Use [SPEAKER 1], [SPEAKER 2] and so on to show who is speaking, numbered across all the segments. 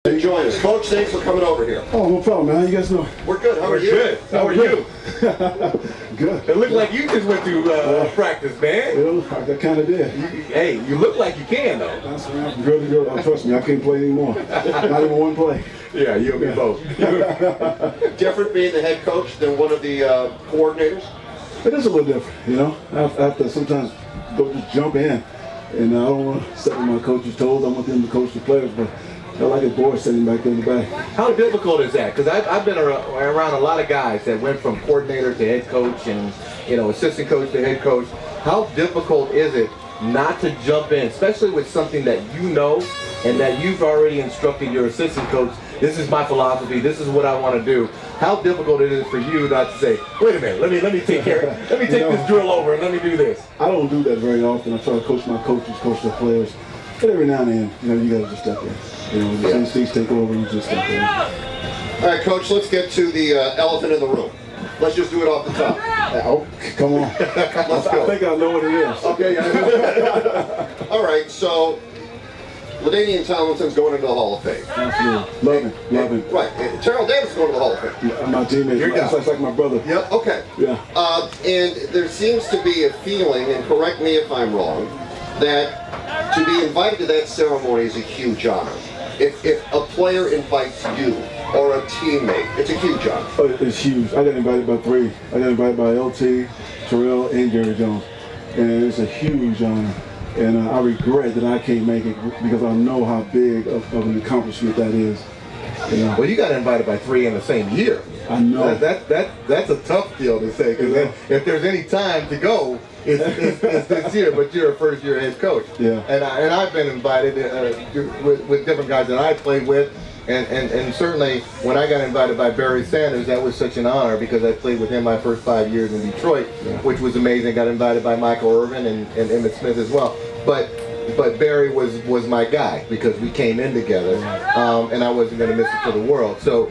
[SPEAKER 1] And join us. Coach, thanks for coming over here.
[SPEAKER 2] Oh, no problem, man. How you guys doing?
[SPEAKER 1] We're good. How are you?
[SPEAKER 3] Good. How are you?
[SPEAKER 2] Good.
[SPEAKER 3] It looked like you just went through practice, man.
[SPEAKER 2] Well, I kind of did.
[SPEAKER 3] Hey, you look like you can, though.
[SPEAKER 2] That's really good. Trust me, I can't play anymore. Not even one play.
[SPEAKER 3] Yeah, you'll be both.
[SPEAKER 1] Different being the head coach than one of the coordinators?
[SPEAKER 2] It is a little different, you know. I have to sometimes go just jump in. And I don't want to step on my coach's toes. I want them to coach the players, but I like a boy sitting back there in the back.
[SPEAKER 3] How difficult is that? Because I've been around a lot of guys that went from coordinator to head coach and, assistant coach to head coach. How difficult is it not to jump in, especially with something that you know and that you've already instructed your assistant coach, this is my philosophy, this is what I want to do. How difficult it is for you not to say, wait a minute, let me take care of it. Let me take this drill over and let me do this.
[SPEAKER 2] I don't do that very often. I try to coach my coaches, coach the players. But every now and then, you got to just step in. When the things take over, you just step in.
[SPEAKER 1] All right, Coach, let's get to the elephant in the room. Let's just do it off the top.
[SPEAKER 2] Oh, come on.
[SPEAKER 1] Let's go.
[SPEAKER 2] I think I know what it is.
[SPEAKER 1] Okay. All right, so LaDainian Tomlinson's going into the Hall of Fame.
[SPEAKER 2] Absolutely. Love him.
[SPEAKER 1] Right. And Terrell Davis is going to the Hall of Fame.
[SPEAKER 2] Yeah, my teammate. It's like my brother.
[SPEAKER 1] Yep, okay.
[SPEAKER 2] Yeah.
[SPEAKER 1] And there seems to be a feeling, and correct me if I'm wrong, that to be invited to that ceremony is a huge honor. If a player invites you or a teammate, it's a huge honor.
[SPEAKER 2] Oh, it's huge. I got invited by 3. I got invited by LT, Terrell, and Gary Jones. And it's a huge honor. And I regret that I can't make it because I know how big of an accomplishment that is.
[SPEAKER 3] Well, you got invited by 3 in the same year.
[SPEAKER 2] I know.
[SPEAKER 3] That's a tough deal to say, because if there's any time to go, it's this year, but you're a first-year head coach.
[SPEAKER 2] Yeah.
[SPEAKER 3] And I've been invited with different guys that I played with, and certainly when I got invited by Barry Sanders, that was such an honor because I played with him my first 5 years in Detroit, which was amazing. Got invited by Michael Irvin and Emmitt Smith as well. But Barry was my guy because we came in together, and I wasn't going to miss it for the world. So,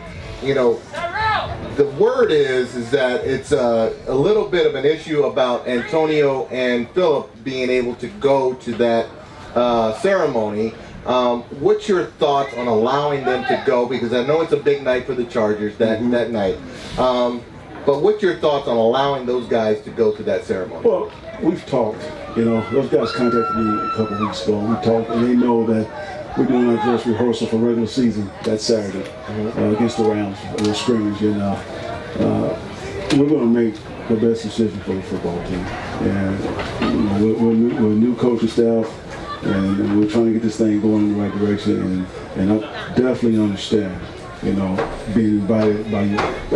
[SPEAKER 3] the word is that it's a little bit of an issue about Antonio and Philip being able to go to that ceremony. What's your thoughts on allowing them to go? Because I know it's a big night for the Chargers that night. But what's your thoughts on allowing those guys to go to that ceremony?
[SPEAKER 2] Well, we've talked. Those guys contacted me a couple weeks ago. We talked, and they know that we're doing our dress rehearsal for regular season that Saturday against the Rams, a scrimmage, and we're going to make the best decision for the football team. And we're a new coaching staff, and we're trying to get this thing going in the right direction. And I definitely understand, being invited by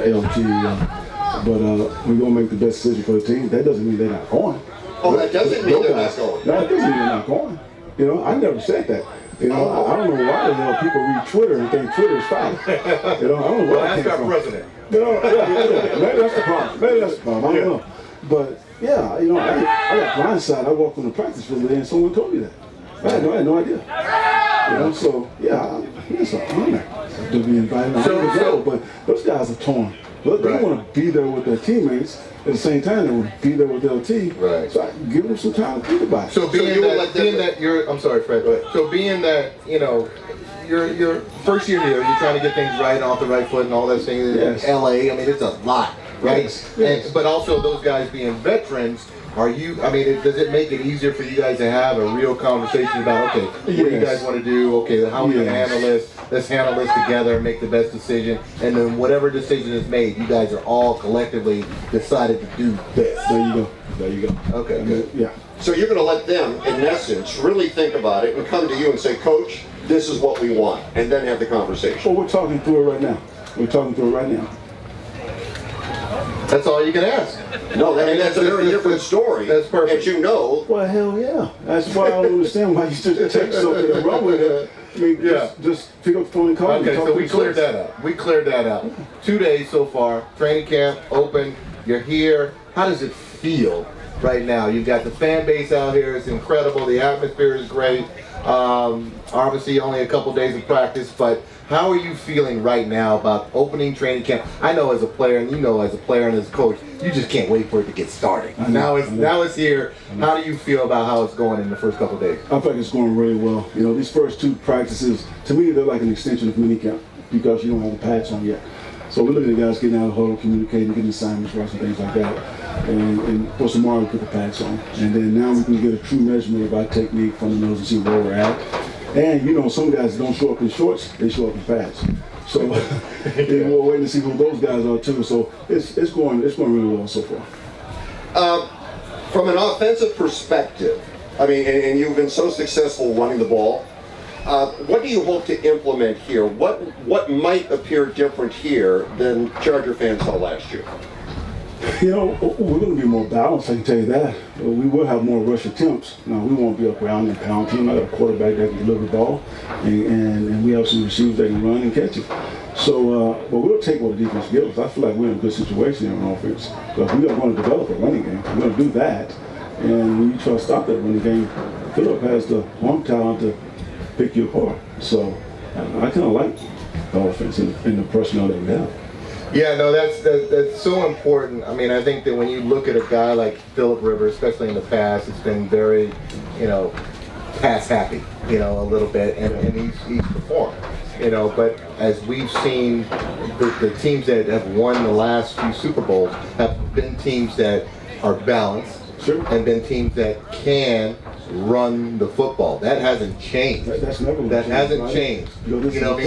[SPEAKER 2] LG. But we're going to make the best decision for the team. That doesn't mean they're not going.
[SPEAKER 1] Oh, that doesn't mean they're not going.
[SPEAKER 2] No, that doesn't mean they're not going. I never said that. I don't know why the hell people read Twitter and think Twitter is fine. I don't know where that came from.
[SPEAKER 3] President.
[SPEAKER 2] Maybe that's the problem. I don't know. But yeah, I got blindsided. I walked on the practice field today and someone told me that. I had no idea. So yeah, it's an honor to be invited. But those guys are torn. But they want to be there with their teammates. At the same time, they want to be there with LT.
[SPEAKER 3] Right.
[SPEAKER 2] So I can give them some time to think about it.
[SPEAKER 3] So being that you're, I'm sorry, Fred. So being that your first year here, you're trying to get things right off the right foot and all that thing in LA. I mean, it's a lot, right?
[SPEAKER 2] Yes.
[SPEAKER 3] But also those guys being veterans. Does it make it easier for you guys to have a real conversation about, okay, what do you guys want to do? Okay, how are we going to handle this? Let's handle this together and make the best decision. And then whatever decision is made, you guys are all collectively decided to do this.
[SPEAKER 2] There you go.
[SPEAKER 3] Okay, good.
[SPEAKER 2] Yeah.
[SPEAKER 1] So you're going to let them, in essence, really think about it and come to you and say, Coach, this is what we want, and then have the conversation.
[SPEAKER 2] Well, we're talking through it right now.
[SPEAKER 3] That's all you can ask.
[SPEAKER 1] No, that's a very different story.
[SPEAKER 3] That's perfect.
[SPEAKER 1] And
[SPEAKER 2] Well, hell yeah. That's why I don't understand why you just take something and run with it. I mean, just pick up the phone and call me.
[SPEAKER 3] Okay, so we cleared that out. 2 days so far. Training camp open. You're here. How does it feel right now? You've got the fan base out here. It's incredible. The atmosphere is great. Obviously, only a couple days of practice, but how are you feeling right now about opening training camp? I know as a player, and you know as a player and as a coach, you just can't wait for it to get started. Now it's here. How do you feel about how it's going in the first couple of days?
[SPEAKER 2] I think it's going really well. You know, these first 2 practices, to me, they're like an extension of minicamp because you don't have the pads on yet. So we're looking at guys getting out of the huddle, communicating, getting assignments, right, and things like that. And for tomorrow, we put the pads on. And then now we can get a true measurement of our technique, fundamentals, and see where we're at. And, you know, some guys don't show up in shorts, they show up in pads. So we're waiting to see who those guys are, too. So it's going really well so far.
[SPEAKER 1] From an offensive perspective, I mean, and you've been so successful running the ball, what do you hope to implement here? What might appear different here than Charger fans saw last year?
[SPEAKER 2] You know, we're going to be more balanced, I can tell you that. We will have more rush attempts. Now, we won't be a ground and pound team. I got a quarterback that can deliver the ball, and we have some receivers that can run and catch it. So, but we'll take what the defense gives us. I feel like we're in a good situation here on offense. Because we are going to develop a running game. We're going to do that. And when you try to stop that running game, Phillip has the arm talent to pick you apart. So, I kind of like the offense and the personnel that we have.
[SPEAKER 3] Yeah, no, that's so important. I mean, I think that when you look at a guy like Phillip Rivers, especially in the past, it's been very, you know, pass happy, you know, a little bit, and he's performed, you know. But as we've seen, the teams that have won the last few Super Bowls have been teams that are balanced,
[SPEAKER 2] sure,
[SPEAKER 3] and been teams that can run the football. That hasn't changed.
[SPEAKER 2] That's never
[SPEAKER 3] that
[SPEAKER 2] changed,
[SPEAKER 3] hasn't
[SPEAKER 2] right?
[SPEAKER 3] changed.
[SPEAKER 2] You know,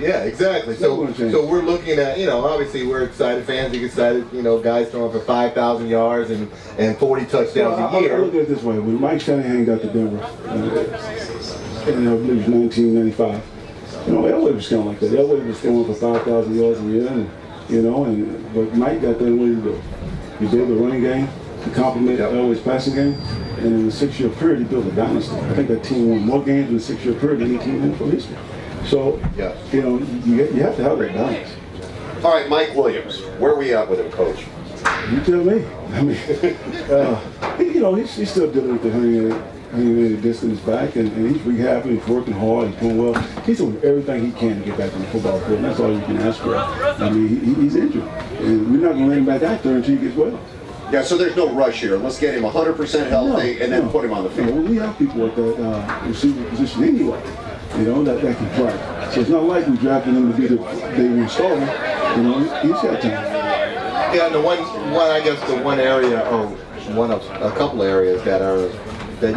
[SPEAKER 3] Yeah, exactly. So we're looking at, you know, obviously we're excited, fans are excited, you know, guys throwing for 5,000 yards and 40 touchdowns a year.
[SPEAKER 2] I look at it this way. When Mike Shanahan got to Denver, and I believe it was 1995, you know, Elway was kind of like that. Elway was throwing for 5,000 yards a year, and, you know, but Mike got there and what did he do? He built a running game to complement Elway's passing game. And in a 6-year period, he built a dynasty. I think that team won more games in a 6-year period than any team in full history. So, you know, you have to have that balance.
[SPEAKER 1] All right, Mike Williams, where are we at with him, Coach?
[SPEAKER 2] You tell me. I mean, you know, he's still dealing with the herniated disc in his back, and he's rehabbing, he's working hard, he's doing well. He's doing everything he can to get back on the football field, and that's all you can ask for. I mean, he's injured, and we're not going to let him back out there until he gets well.
[SPEAKER 1] Yeah, so there's no rush here. Let's get him 100% healthy and then put him on the field.
[SPEAKER 2] Well, we have people at that receiver position anyway, you know, that can play. So it's not like we drafted him to be the day one starter. You know, he's got time.
[SPEAKER 3] Yeah, and the one area, or a couple areas that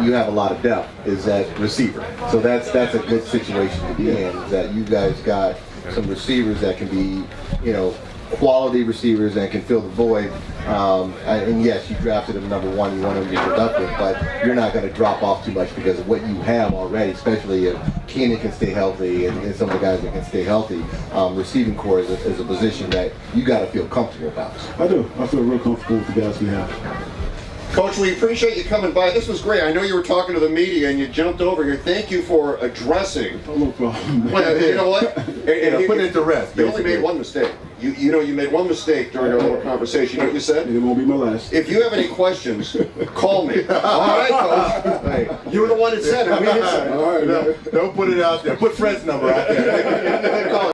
[SPEAKER 3] you have a lot of depth is that receiver. So that's a good situation to be in. Is that you guys got some receivers that can be, you know, quality receivers that can fill the void. And yes, you drafted him number 1, you want him to be productive, but you're not going to drop off too much because of what you have already, especially if Keenan can stay healthy and some of the guys that can stay healthy. Receiving core is a position that you got to feel comfortable about.
[SPEAKER 2] I do. I feel real comfortable with the guys we have.
[SPEAKER 1] Coach, we appreciate you coming by. This was great. I know you were talking to the media and you jumped over here. Thank you for addressing.
[SPEAKER 2] Oh, no problem.
[SPEAKER 1] Well, you know what?
[SPEAKER 3] Put it to rest.
[SPEAKER 1] You only made one mistake. You know, you made one mistake during our little conversation. You know what you said?
[SPEAKER 2] It won't be my last.
[SPEAKER 1] If you have any questions, call me. All right, Coach.
[SPEAKER 3] Hey,
[SPEAKER 1] You were the one that said it. We didn't say it.
[SPEAKER 2] All right,
[SPEAKER 3] don't put it out there. Put Fred's number out there. Call